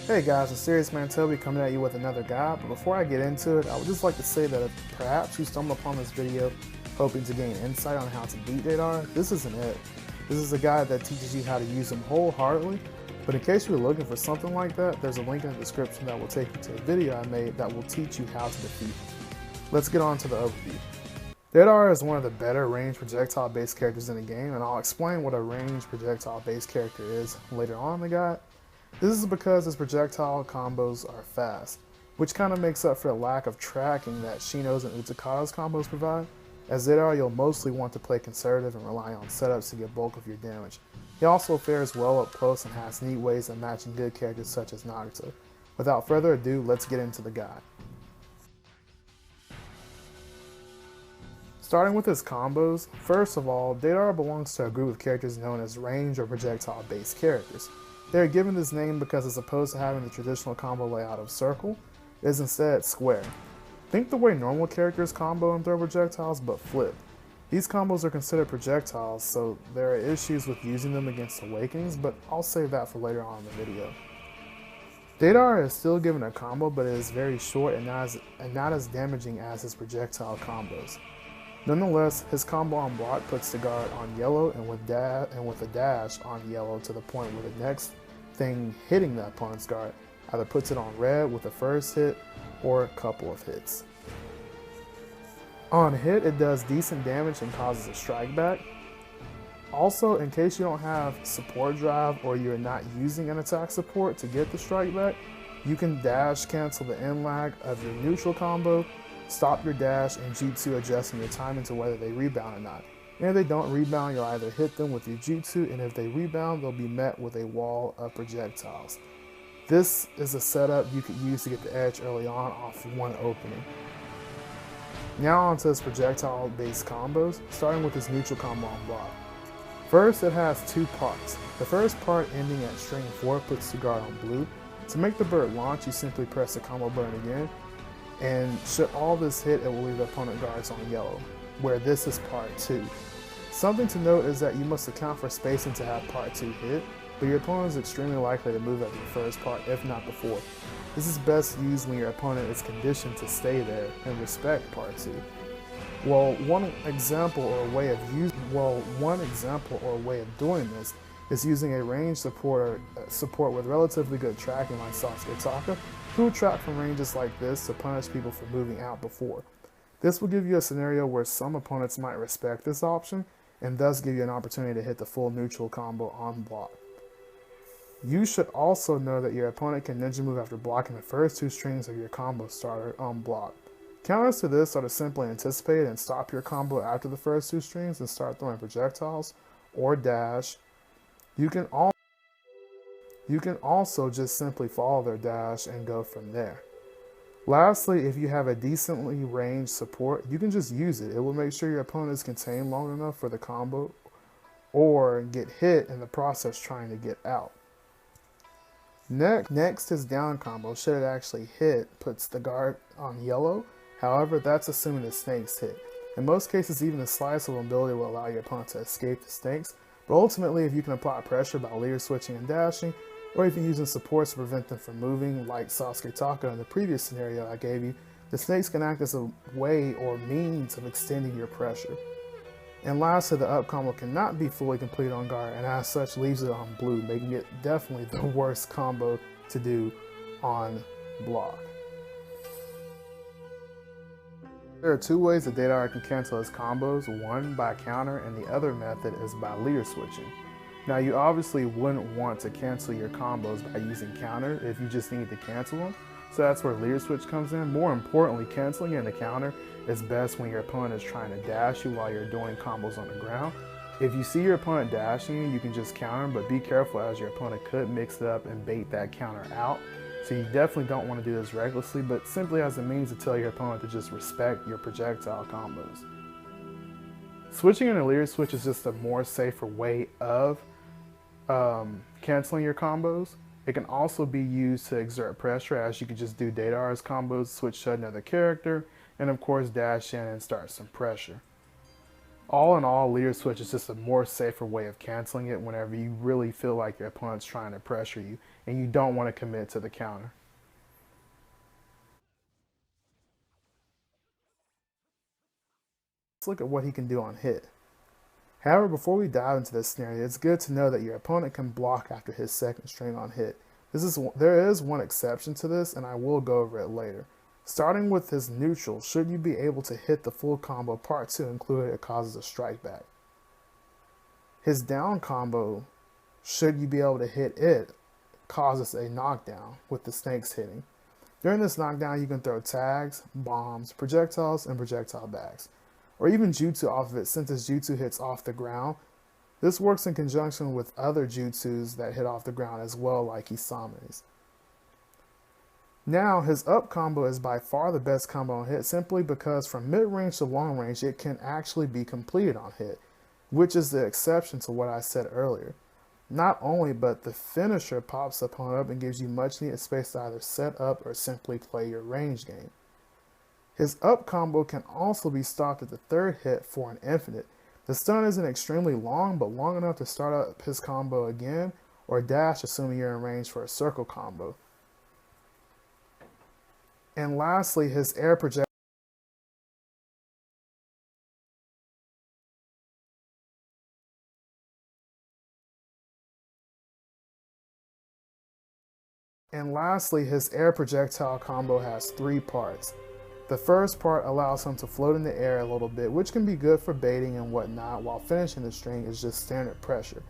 Hey guys, it's Serious Man Toby coming at you with another guide, but before I get into it, I would just like to say that if perhaps you stumbled upon this video hoping to gain insight on how to beat Deidara, this isn't it. This is a guide that teaches you how to use them wholeheartedly, but in case you're looking for something like that, there's a link in the description that will take you to a video I made that will teach you how to defeat them. Let's get on to the overview. Deidara is one of the better ranged projectile based characters in the game, and I'll explain what a ranged projectile based character is later on in the guide. This is because his projectile combos are fast, which kind of makes up for the lack of tracking that Shino's and Utakata's combos provide. As Deidara, you'll mostly want to play conservative and rely on setups to get bulk of your damage. He also fares well up close and has neat ways of matching good characters such as Naruto. Without further ado, let's get into the guide. Starting with his combos, first of all, Deidara belongs to a group of characters known as range or projectile based characters. They are given this name because as opposed to having the traditional combo layout of circle, it is instead square. Think the way normal characters combo and throw projectiles, but flip. These combos are considered projectiles, so there are issues with using them against awakenings, but I'll save that for later on in the video. Deidara is still given a combo, but it is very short and not as damaging as his projectile combos. Nonetheless, his combo on block puts the guard on yellow and with a dash on yellow to the point where the next thing hitting the opponent's guard either puts it on red with the first hit or a couple of hits. On hit, it does decent damage and causes a strike back. Also, in case you don't have support drive or you're not using an attack support to get the strike back, you can dash cancel the end lag of your neutral combo, stop your dash, and Jutsu adjusting your timing to whether they rebound or not. And if they don't rebound, you'll either hit them with your Jutsu, and if they rebound, they'll be met with a wall of projectiles. This is a setup you could use to get the edge early on off one opening. Now onto his projectile-based combos, starting with his neutral combo on block. First, it has two parts. The first part ending at string 4 puts the guard on blue. To make the bird launch, you simply press the combo button again, and should all this hit, it will leave the opponent guards on yellow, where this is part 2. Something to note is that you must account for spacing to have part 2 hit, but your opponent is extremely likely to move at the first part, if not before. This is best used when your opponent is conditioned to stay there and respect part 2. One example or way of doing this is using a range support with relatively good tracking like Sasuke Taka, who will trap from ranges like this to punish people for moving out before. This will give you a scenario where some opponents might respect this option, and thus give you an opportunity to hit the full neutral combo on block. You should also know that your opponent can ninja move after blocking the first 2 strings of your combo starter on block. Counters to this are to simply anticipate and stop your combo after the first 2 strings and start throwing projectiles or dash. You can also just simply follow their dash and go from there. Lastly, if you have a decently ranged support, you can just use it. It will make sure your opponent is contained long enough for the combo or get hit in the process trying to get out. Next, his down combo, should it actually hit, puts the guard on yellow. However, that's assuming the snakes hit. In most cases, even the slightest of ability will allow your opponent to escape the snakes, but ultimately if you can apply pressure by leader switching and dashing, or even using supports to prevent them from moving, like Sasuke Taka in the previous scenario I gave you, the snakes can act as a way or means of extending your pressure. And lastly, the up combo cannot be fully completed on guard, and as such leaves it on blue, making it definitely the worst combo to do on block. There are 2 ways that Deidara can cancel his combos, one by counter and the other method is by leader switching. Now you obviously wouldn't want to cancel your combos by using counter if you just need to cancel them, so that's where leader switch comes in. More importantly, canceling in the counter is best when your opponent is trying to dash you while you're doing combos on the ground. If you see your opponent dashing you, you can just counter him, but be careful as your opponent could mix it up and bait that counter out. So you definitely don't want to do this recklessly, but simply as a means to tell your opponent to just respect your projectile combos. Switching in a leader switch is just a more safer way of canceling your combos. It can also be used to exert pressure, as you could just do Deidara's combos, switch to another character, and of course dash in and start some pressure. All in all, leader switch is just a more safer way of canceling it whenever you really feel like your opponent's trying to pressure you and you don't want to commit to the counter. Let's look at what he can do on hit. However, before we dive into this scenario, it's good to know that your opponent can block after his second string on hit. There is one exception to this, and I will go over it later. Starting with his neutral, should you be able to hit the full combo part 2 included, it causes a strike back. His down combo, should you be able to hit it, causes a knockdown with the snakes hitting. During this knockdown, you can throw tags, bombs, projectiles, and projectile bags, or even jutsu off of it since his jutsu hits off the ground. This works in conjunction with other jutsus that hit off the ground as well, like Isame's. Now, his up combo is by far the best combo on hit simply because from mid-range to long range, it can actually be completed on hit, which is the exception to what I said earlier. Not only, but the finisher pops up on up and gives you much needed space to either set up or simply play your range game. His up combo can also be stopped at the third hit for an infinite. The stun isn't extremely long, but long enough to start up his combo again, or dash assuming you're in range for a circle combo. And lastly, his air projectile. Combo has 3 parts. The first part allows him to float in the air a little bit, which can be good for baiting and whatnot, while finishing the string is just standard pressure.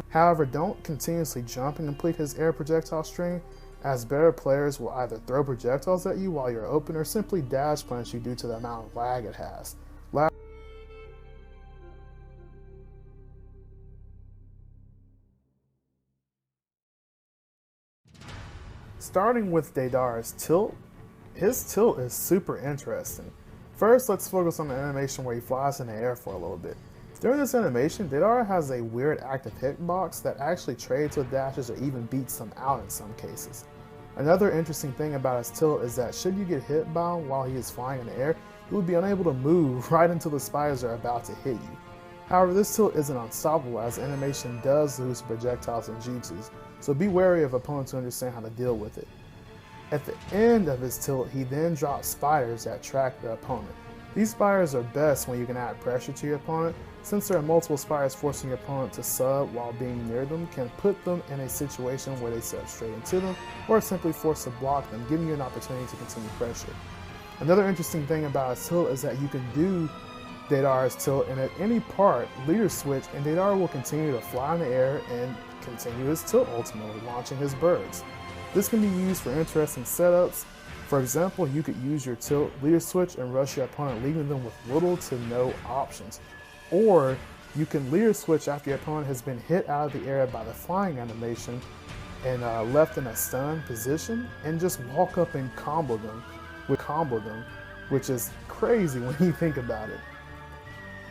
However, don't continuously jump and complete his air projectile string, as better players will either throw projectiles at you while you're open or simply dash punch you due to the amount of lag it has. Starting with Deidara's tilt, his tilt is super interesting. First, let's focus on the animation where he flies in the air for a little bit. During this animation, Deidara has a weird active hitbox that actually trades with dashes or even beats them out in some cases. Another interesting thing about his tilt is that should you get hit by him while he is flying in the air, you would be unable to move right until the spiders are about to hit you. However, this tilt isn't unstoppable as the animation does lose projectiles and jutsus, so be wary of opponents who understand how to deal with it. At the end of his tilt, he then drops spiders that track the opponent. These spiders are best when you can add pressure to your opponent, since there are multiple spiders forcing your opponent to sub while being near them can put them in a situation where they sub straight into them, or simply force to block them, giving you an opportunity to continue pressure. Another interesting thing about his tilt is that you can do Deidara's tilt and at any part, leader switch, and Deidara will continue to fly in the air and continue his tilt ultimately, launching his birds. This can be used for interesting setups. For example, you could use your tilt, leader switch, and rush your opponent, leaving them with little to no options. Or you can leader switch after your opponent has been hit out of the air by the flying animation and left in a stun position, and just walk up and combo them, which is crazy when you think about it.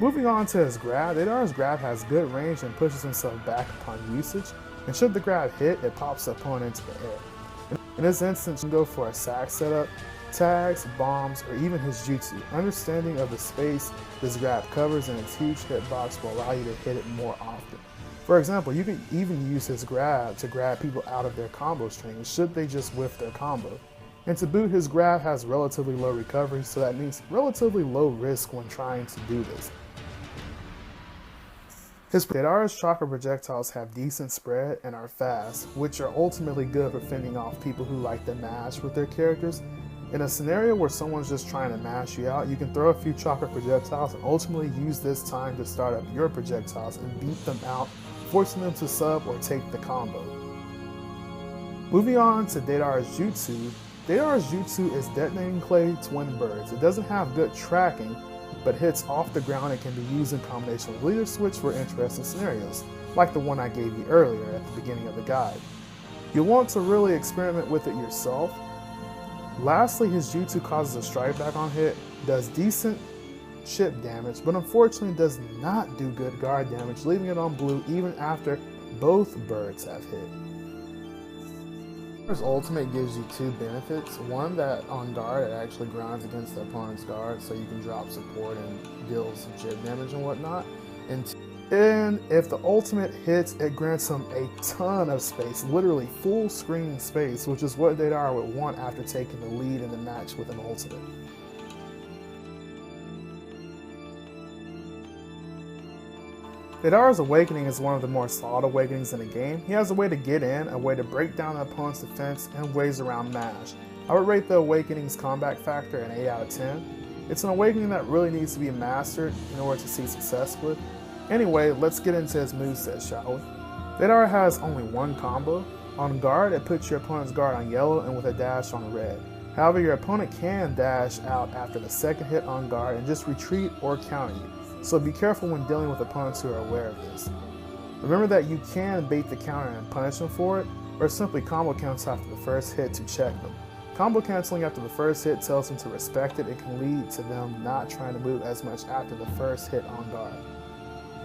Moving on to his grab, Deidara's grab has good range and pushes himself back upon usage, and should the grab hit, it pops the opponent into the air. In this instance, you can go for a sack setup, tags, bombs, or even his jutsu. Understanding of the space this grab covers and its huge hitbox will allow you to hit it more often. For example, you can even use his grab to grab people out of their combo strings should they just whiff their combo. And to boot, his grab has relatively low recovery, so that means relatively low risk when trying to do this. Deidara's chakra projectiles have decent spread and are fast, which are ultimately good for fending off people who like to mash with their characters. In a scenario where someone's just trying to mash you out, you can throw a few chakra projectiles and ultimately use this time to start up your projectiles and beat them out, forcing them to sub or take the combo. Moving on to Deidara's jutsu. Deidara's jutsu is detonating clay twin birds. It doesn't have good tracking, but hits off the ground and can be used in combination with leader switch for interesting scenarios, like the one I gave you earlier at the beginning of the guide. You'll want to really experiment with it yourself. Lastly, his jutsu causes a strike back on hit, does decent chip damage, but unfortunately does not do good guard damage, leaving it on blue even after both birds have hit. Deidara's ultimate gives you two benefits. One, that on guard it actually grinds against the opponent's guard so you can drop support and deals jib damage and whatnot. And if the ultimate hits, it grants him a ton of space, literally full screen space, which is what Deidara would want after taking the lead in the match with an ultimate. Deidara's Awakening is one of the more solid awakenings in the game. He has a way to get in, a way to break down the opponent's defense, and ways around mash. I would rate the Awakening's combat factor an 8 out of 10. It's an awakening that really needs to be mastered in order to see success with. Anyway, let's get into his moveset, shall we? Deidara has only one combo. On guard, it puts your opponent's guard on yellow and with a dash on red. However, your opponent can dash out after the second hit on guard and just retreat or counter you, so be careful when dealing with opponents who are aware of this. Remember that you can bait the counter and punish them for it, or simply combo cancel after the first hit to check them. Combo canceling after the first hit tells them to respect it and can lead to them not trying to move as much after the first hit on guard.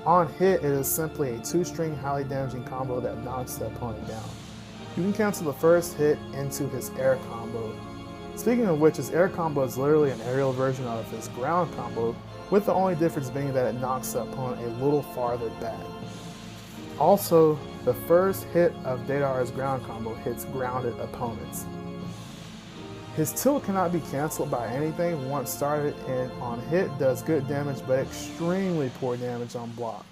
On hit, it is simply a 2-string highly damaging combo that knocks the opponent down. You can cancel the first hit into his air combo. Speaking of which, his air combo is literally an aerial version of his ground combo, with the only difference being that it knocks the opponent a little farther back. Also, the first hit of Deidara's ground combo hits grounded opponents. His tilt cannot be cancelled by anything once started, and on hit does good damage but extremely poor damage on block.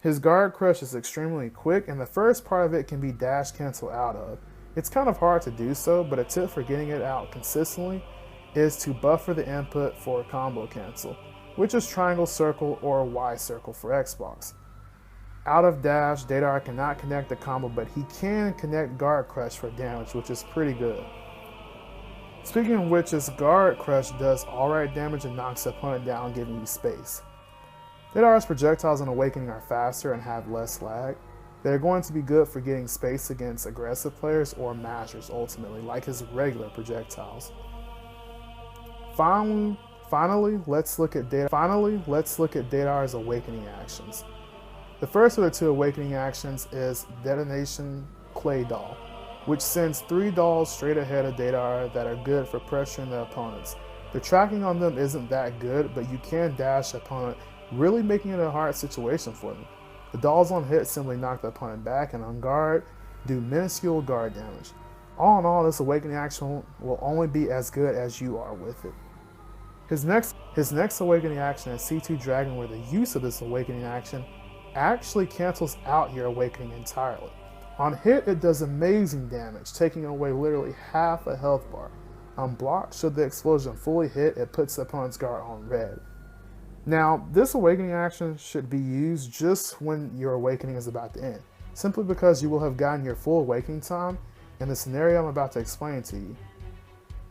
His guard crush is extremely quick, and the first part of it can be dash cancel out of. It's kind of hard to do so, but a tip for getting it out consistently is to buffer the input for combo cancel, which is triangle circle or Y circle for Xbox. Out of dash, Deidara cannot connect the combo, but he can connect guard crush for damage, which is pretty good. Speaking of which, his guard crush does alright damage and knocks the opponent down, giving you space. Deidara's projectiles and awakening are faster and have less lag. They're going to be good for getting space against aggressive players or mashers ultimately, like his regular projectiles. Finally, let's look at Deidara's awakening actions. The first of the two awakening actions is Detonation Clay Doll, which sends 3 dolls straight ahead of Deidara that are good for pressuring the opponents. The tracking on them isn't that good, but you can dash the opponent, really making it a hard situation for them. The dolls on hit simply knock the opponent back, and on guard, do minuscule guard damage. All in all, this awakening action will only be as good as you are with it. His next awakening action is C2 Dragon, where the use of this awakening action actually cancels out your awakening entirely. On hit, it does amazing damage, taking away literally half a health bar. On block, should the explosion fully hit, it puts the opponent's guard on red. Now, this awakening action should be used just when your awakening is about to end, simply because you will have gotten your full awakening time in the scenario I'm about to explain to you.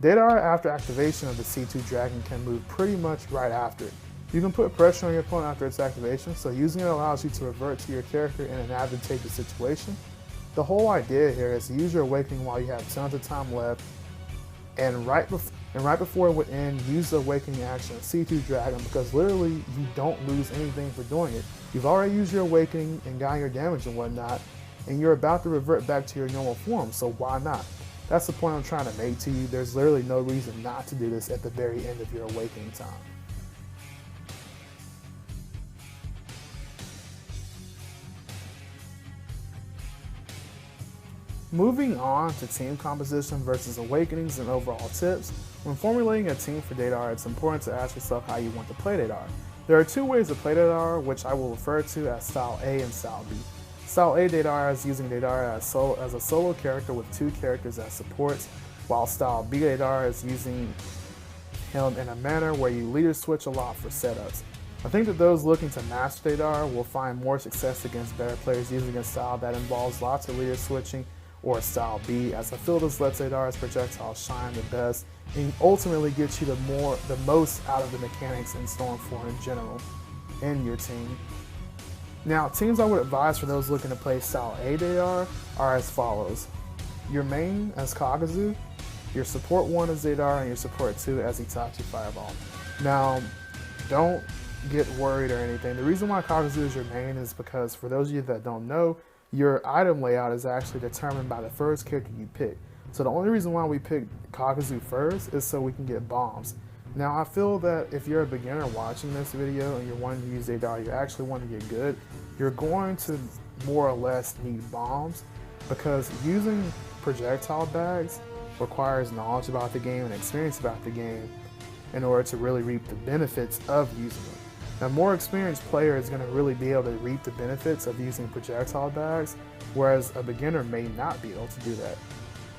Deidara, after activation of the C2 Dragon, can move pretty much right after it. You can put pressure on your opponent after its activation, so using it allows you to revert to your character in an advantageous situation. The whole idea here is to use your awakening while you have tons of time left, and right before it would end, use the awakening action C2 Dragon, because literally you don't lose anything for doing it. You've already used your awakening and gotten your damage and whatnot, and you're about to revert back to your normal form, so why not? That's the point I'm trying to make to you. There's literally no reason not to do this at the very end of your awakening time. Moving on to team composition versus awakenings and overall tips, when formulating a team for Deidara, it's important to ask yourself how you want to play Deidara. There are 2 ways to play Deidara, which I will refer to as Style A and Style B. Style A Deidara is using Deidara as a solo character with 2 characters as supports, while Style B Deidara is using him in a manner where you leader switch a lot for setups. I think that those looking to master Deidara will find more success against better players using a style that involves lots of leader switching, or Style B, as I feel this lets Deidara's projectiles shine the best and ultimately gets you the most out of the mechanics in Storm 4 in general in your team. Now, teams I would advise for those looking to play Style A Deidara are as follows. Your main as Kagazu, your support 1 as Deidara, and your support 2 as Itachi Fireball. Now, don't get worried or anything. The reason why Kagazu is your main is because, for those of you that don't know, your item layout is actually determined by the first character you pick. So the only reason why we picked Kakuzu first is so we can get bombs. Now I feel that if you're a beginner watching this video and you're wanting to use Deidara, you actually want to get good, you're going to more or less need bombs, because using projectile bags requires knowledge about the game and experience about the game in order to really reap the benefits of using them. Now, more experienced player is going to really be able to reap the benefits of using projectile bags, whereas a beginner may not be able to do that.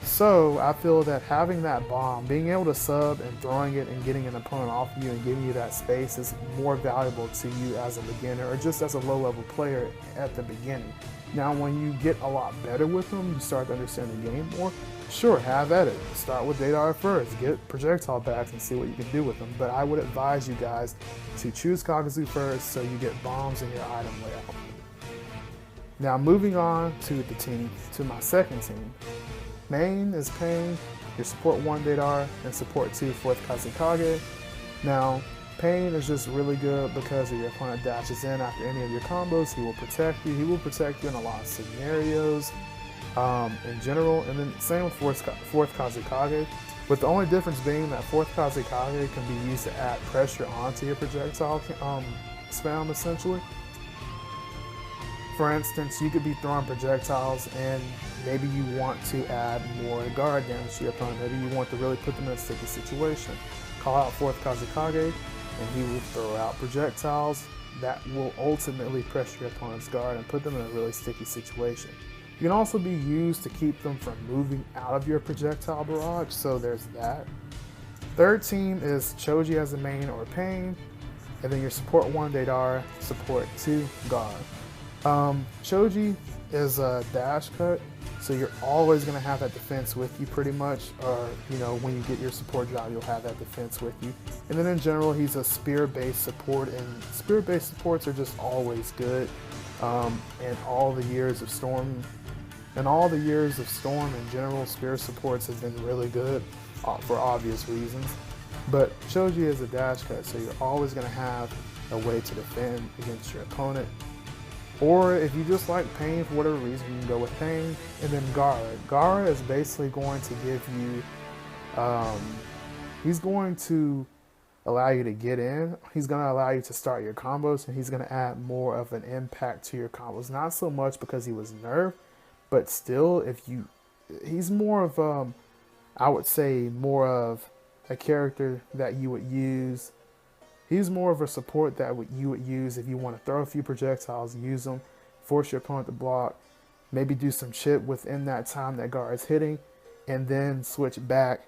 So I feel that having that bomb, being able to sub and throwing it and getting an opponent off of you and giving you that space is more valuable to you as a beginner or just as a low-level player at the beginning. Now, when you get a lot better with them, you start to understand the game more. Sure, have at it. Start with Deidara first. Get projectile bags and see what you can do with them. But I would advise you guys to choose Kakuzu first so you get bombs in your item layout. Now, moving on to the team, to my second team. Main is Pain, your support 1 Deidara, and support 2 4th Kazekage. Now, Pain is just really good because if your opponent dashes in after any of your combos, he will protect you. He will protect you in a lot of scenarios in general. And then same with 4th Kazekage, with the only difference being that 4th Kazekage can be used to add pressure onto your projectile spam, essentially. For instance, you could be throwing projectiles and maybe you want to add more guard damage to your opponent. Maybe you want to really put them in a sticky situation. Call out 4th Kazekage and he will throw out projectiles that will ultimately pressure your opponent's guard and put them in a really sticky situation. You can also be used to keep them from moving out of your projectile barrage, so there's that. Third team is Choji as a main or Pain, and then your support 1 Deidara, support 2 guard. Choji is a dash cut, so you're always going to have that defense with you pretty much, or when you get your support job you'll have that defense with you. And then in general he's a spear based support, and spear based supports are just always good. And all the years of Storm in general, spear supports have been really good for obvious reasons. But Choji is a dash cut, so you're always going to have a way to defend against your opponent. Or if you just like Pain for whatever reason, you can go with Pain. And then Gaara. Gaara is basically going to give you, he's going to allow you to get in. He's going to allow you to start your combos, and he's going to add more of an impact to your combos. Not so much because he was nerfed, but still, he's more of, I would say, more of a character that you would use. He's more of a support that you would use if you want to throw a few projectiles, use them, force your opponent to block, maybe do some chip within that time that guard is hitting, and then switch back,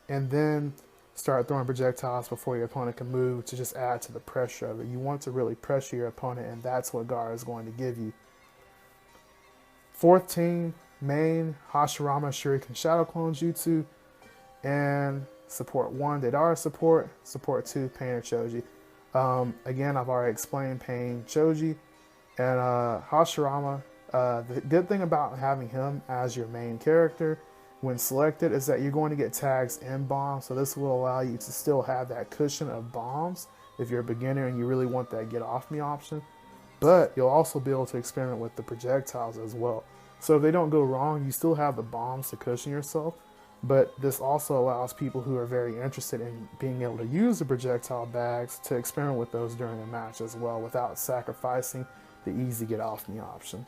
and then start throwing projectiles before your opponent can move to just add to the pressure of it. You want to really pressure your opponent, and that's what guard is going to give you. Fourth team, main, Hashirama Shuriken Shadow Clone Jutsu, and support 1 Deidara support 2 Pain or Choji. Again, I've already explained Pain, Choji, and Hashirama. The good thing about having him as your main character when selected is that you're going to get tags in bombs, so this will allow you to still have that cushion of bombs if you're a beginner and you really want that get off me option. But you'll also be able to experiment with the projectiles as well. So if they don't go wrong, you still have the bombs to cushion yourself. But this also allows people who are very interested in being able to use the projectile bags to experiment with those during the match as well without sacrificing the easy get off me option.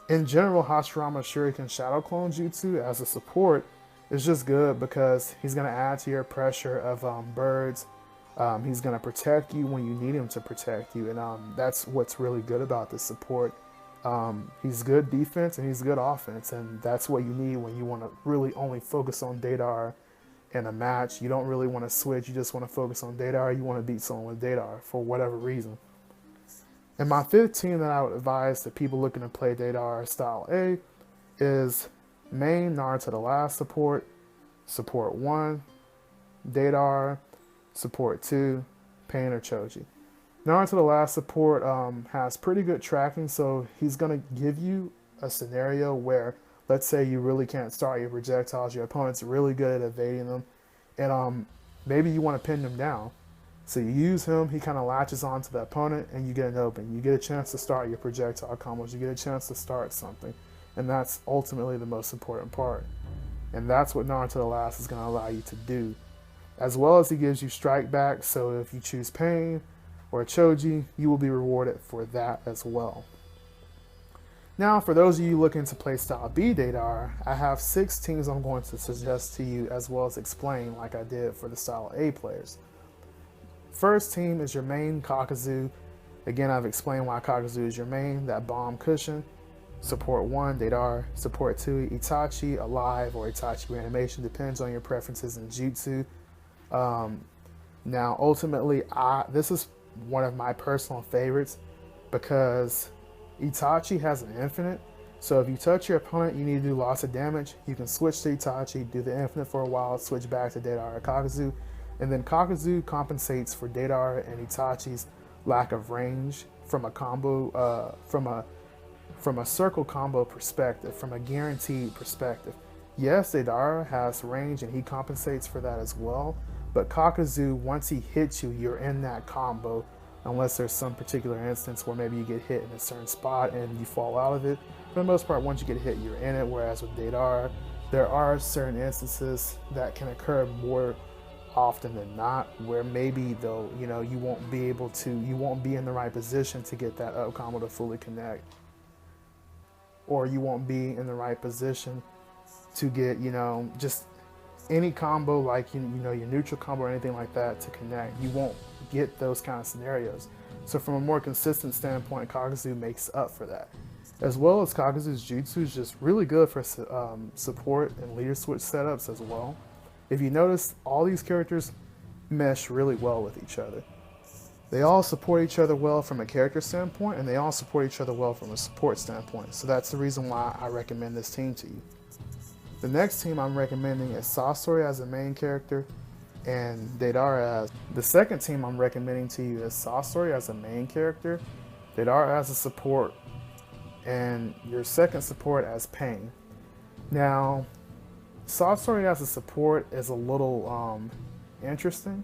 In general, Hashirama Shuriken Shadow Clone Jutsu as a support is just good because he's going to add to your pressure of birds. He's going to protect you when you need him to protect you, and that's what's really good about this support. He's good defense and he's good offense, and that's what you need when you want to really only focus on Deidara in a match. You don't really want to switch, you just want to focus on Deidara. You want to beat someone with Deidara for whatever reason. And my fifth team that I would advise to people looking to play Deidara Style A is main Naruto the Last support 1 Deidara, support 2 Pain or Choji. Naruto the Last support has pretty good tracking, so he's going to give you a scenario where, let's say you really can't start your projectiles, your opponent's really good at evading them, and maybe you want to pin them down. So you use him, he kind of latches onto the opponent, and you get an open. You get a chance to start your projectile combos. You get a chance to start something. And that's ultimately the most important part. And that's what Naruto the Last is going to allow you to do. As well as he gives you strike back, so if you choose Pain or Choji, you will be rewarded for that as well. Now, for those of you looking to play style B Deidara, I have 6 teams I'm going to suggest to you, as well as explain like I did for the style A players. First team is your main Kakuzu. Again, I've explained why Kakuzu is your main, that bomb cushion. Support 1, Deidara. Support 2, Itachi, Alive, or Itachi Reanimation, depends on your preferences in Jutsu. Now, ultimately, this is one of my personal favorites because Itachi has an infinite. So if you touch your opponent, you need to do lots of damage. You can switch to Itachi, do the infinite for a while, switch back to Deidara or Kakuzu. And then Kakuzu compensates for Deidara and Itachi's lack of range from a combo, from a circle combo perspective, from a guaranteed perspective. Yes, Deidara has range and he compensates for that as well. But Kakuzu, once he hits you, you're in that combo, unless there's some particular instance where maybe you get hit in a certain spot and you fall out of it. For the most part, once you get hit, you're in it. Whereas with Deidara, there are certain instances that can occur more often than not, where maybe though, you won't be in the right position to get that up combo to fully connect, or you won't be in the right position to get, just any combo like your neutral combo or anything like that to connect. You won't get those kind of scenarios. So from a more consistent standpoint, Kakuzu makes up for that. As well as Kakuzu's jutsu is just really good for support and leader switch setups as well. If you notice, all these characters mesh really well with each other. They all support each other well from a character standpoint, and they all support each other well from a support standpoint. So that's the reason why I recommend this team to you. The next team I'm recommending is Sasori as a main character and Deidara as. The second team I'm recommending to you is Sasori as a main character, Deidara as a support, and your second support as Pain. Now, Sasori as a support is a little interesting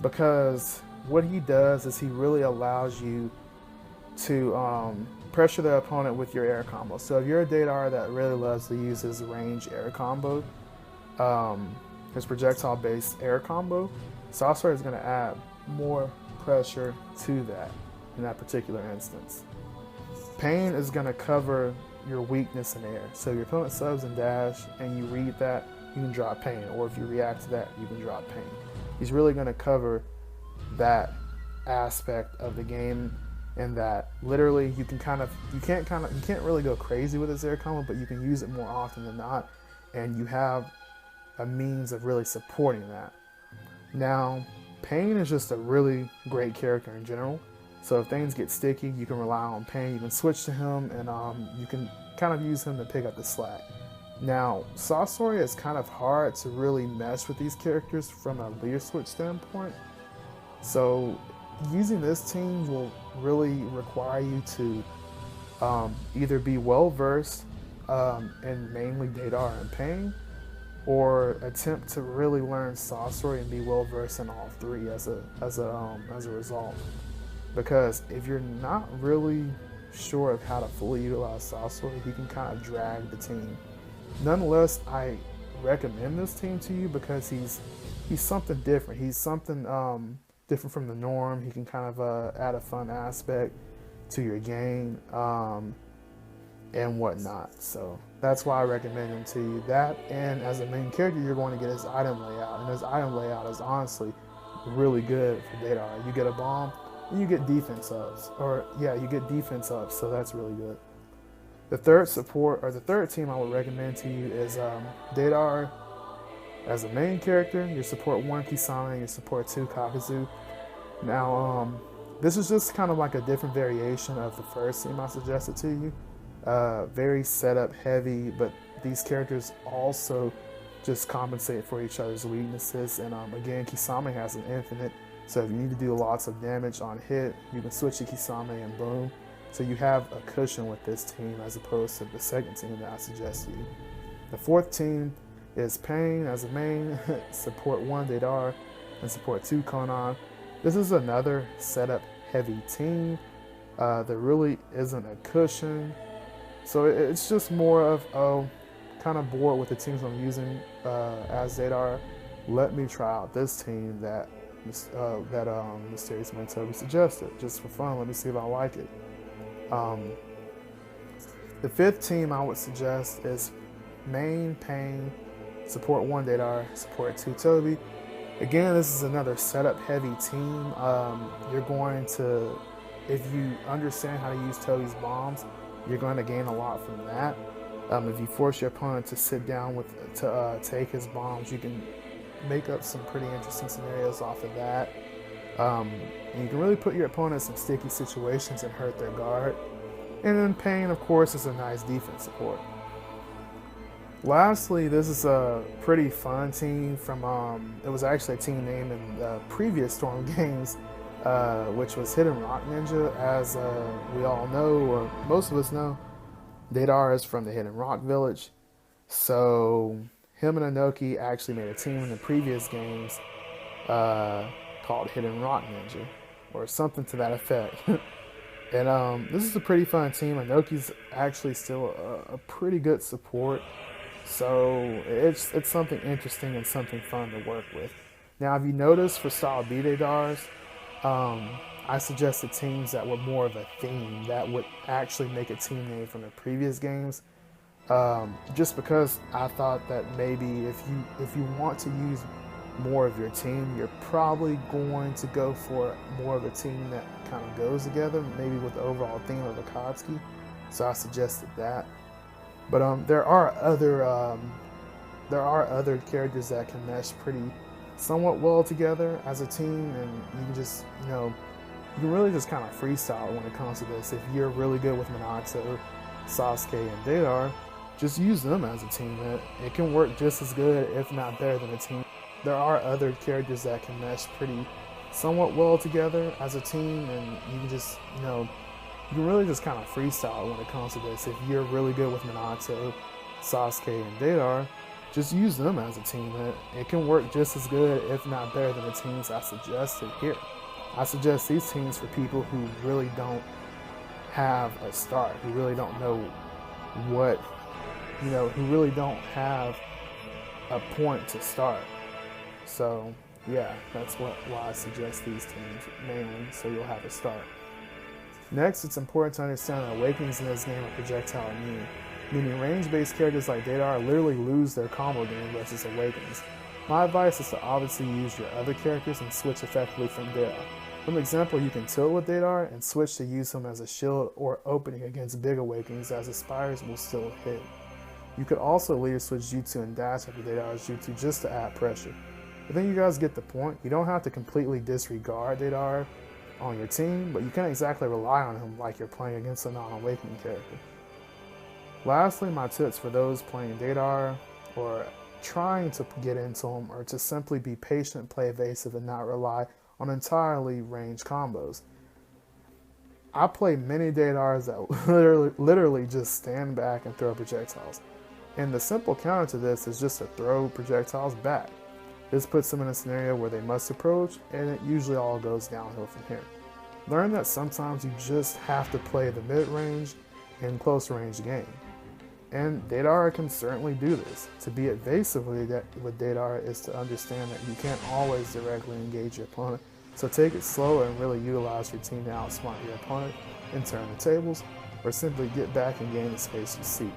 because what he does is he really allows you to pressure the opponent with your air combo. So if you're a Deidara that really loves to use his range air combo, his projectile based air combo, Sasori is going to add more pressure to that in that particular instance. Pain is going to cover your weakness in air. So your opponent subs and dash and you read that, you can drop Pain, or if you react to that, you can drop Pain. He's really going to cover that aspect of the game, and that literally you can't really go crazy with his air combo, but you can use it more often than not, and you have a means of really supporting that. Now, Pain is just a really great character in general. So if things get sticky, you can rely on Pain. You can switch to him, and you can kind of use him to pick up the slack. Now, Sasori is kind of hard to really mesh with these characters from a leader switch standpoint. So using this team will really require you to either be well versed in mainly Deidara and Pain, or attempt to really learn Sasori and be well versed in all three as a result. Because if you're not really sure of how to fully utilize Sasori, he can kind of drag the team. Nonetheless, I recommend this team to you because he's something different. He's something different from the norm. He can kind of add a fun aspect to your game and whatnot. So that's why I recommend him to you. That, and as a main character, you're going to get his item layout, and his item layout is honestly really good for Deidara. You get a bomb, and you get defense ups, you get defense ups, so that's really good. The third team I would recommend to you is Deidara as a main character, your support 1 Kisame, your support 2 Kakuzu. Now, this is just kind of like a different variation of the first team I suggested to you. Very setup heavy, but these characters also just compensate for each other's weaknesses. And again, Kisame has an infinite, so if you need to do lots of damage on hit, you can switch to Kisame and boom. So you have a cushion with this team as opposed to the second team that I suggested you. The fourth team is Pain as a main, support 1 Deidara, and support 2 Konan. This is another setup heavy team. There really isn't a cushion. So it's just more of, oh, kind of bored with the teams I'm using as Deidara. Let me try out this team that Mysterious Man Toby suggested, just for fun. Let me see if I like it. The 5th team I would suggest is Main Pain, support 1 Deidara, support 2 Toby. Again, this is another setup heavy team. You're going to, if you understand how to use Toby's bombs, you're going to gain a lot from that. If you force your opponent to sit down to take his bombs, you can make up some pretty interesting scenarios off of that. And you can really put your opponent in some sticky situations and hurt their guard. And then Pain, of course, is a nice defense support. Lastly, this is a pretty fun team from, it was actually a team name in the previous Storm games, which was Hidden Rock Ninja. As we all know, or most of us know, Deidara is from the Hidden Rock Village. So him and Inoki actually made a team in the previous games called Hidden Rock Ninja, or something to that effect. And this is a pretty fun team. Inoki's actually still a pretty good support. So it's something interesting and something fun to work with. Now, if you notice for style B Deidaras, I suggested teams that were more of a theme that would actually make a team name from the previous games. Just because I thought that maybe if you want to use more of your team, you're probably going to go for more of a team that kind of goes together, maybe with the overall theme of Akatsuki. So I suggested that. But there are other characters that can mesh somewhat well together as a team, and you can just, you can really just kind of freestyle when it comes to this. If you're really good with Minato, Sasuke, and Deidara, just use them as a team. It can work just as good, if not better, than a team. There are other characters that can mesh somewhat well together as a team, and you can just, you can really just kind of freestyle when it comes to this. If you're really good with Minato, Sasuke, and Deidara, just use them as a team. It can work just as good, if not better, than the teams I suggested here. I suggest these teams for people who really don't have a start, who really don't know who really don't have a point to start. So yeah, that's why I suggest these teams mainly, so you'll have a start. Next, it's important to understand that awakenings in this game are projectile immune, meaning range-based characters like Deidara literally lose their combo game versus awakenings. My advice is to obviously use your other characters and switch effectively from Deidara. For example, you can tilt with Deidara and switch to use him as a shield or opening against big awakenings, as his spires will still hit. You could also later switch Jutsu and dash after Deidara's Jutsu just to add pressure. I think you guys get the point. You don't have to completely disregard Deidara on your team, but you can't exactly rely on him like you're playing against a non-awakening character. Lastly, my tips for those playing Deidara or trying to get into him are to simply be patient, play evasive, and not rely on entirely ranged combos. I play many Deidaras that literally just stand back and throw projectiles. And the simple counter to this is just to throw projectiles back. This puts them in a scenario where they must approach, and it usually all goes downhill from here. Learn that sometimes you just have to play the mid-range and close-range game. And Deidara can certainly do this. To be evasive with Deidara is to understand that you can't always directly engage your opponent, so take it slower and really utilize your team to outsmart your opponent and turn the tables, or simply get back and gain the space you seek.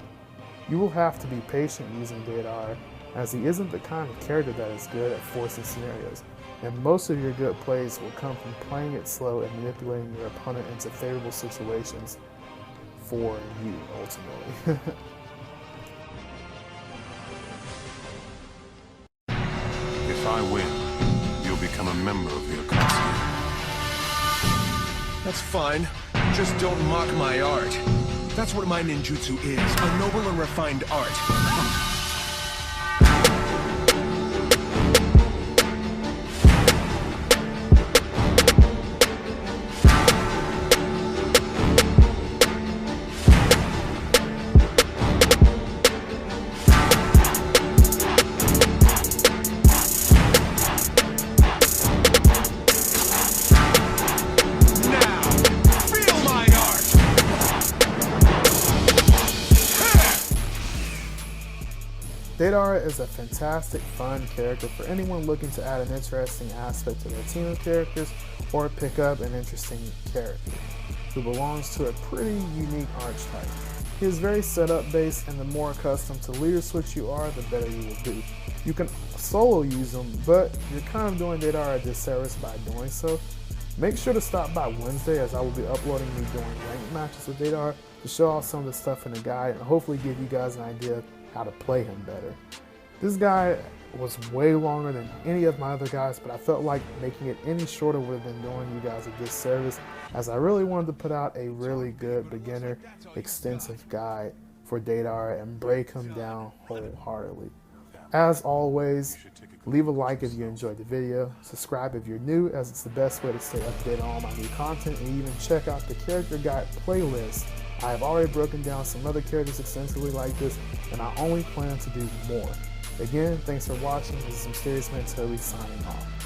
You will have to be patient using Deidara, as he isn't the kind of character that is good at forcing scenarios, and most of your good plays will come from playing it slow and manipulating your opponent into favorable situations for you, ultimately. If I win, you'll become a member of the Akatsuki. That's fine. Just don't mock my art. That's what my ninjutsu is, a noble and refined art. Deidara is a fantastic, fun character for anyone looking to add an interesting aspect to their team of characters or pick up an interesting character who belongs to a pretty unique archetype. He is very setup based, and the more accustomed to leader switch you are, the better you will do. You can solo use him, but you're kind of doing Deidara a disservice by doing so. Make sure to stop by Wednesday, as I will be uploading me doing ranked matches with Deidara to show off some of the stuff in the guide and hopefully give you guys an idea of how to play him better. This guide was way longer than any of my other guides, but I felt like making it any shorter would have been doing you guys a disservice, as I really wanted to put out a really good beginner extensive guide for Deidara and break him down wholeheartedly. As always, leave a like if you enjoyed the video, subscribe if you're new, as it's the best way to stay up to date on all my new content, and even check out the character guide playlist. I have already broken down some other characters extensively like this, and I only plan to do more. Again, thanks for watching. This is Mysterious Man Toby signing off.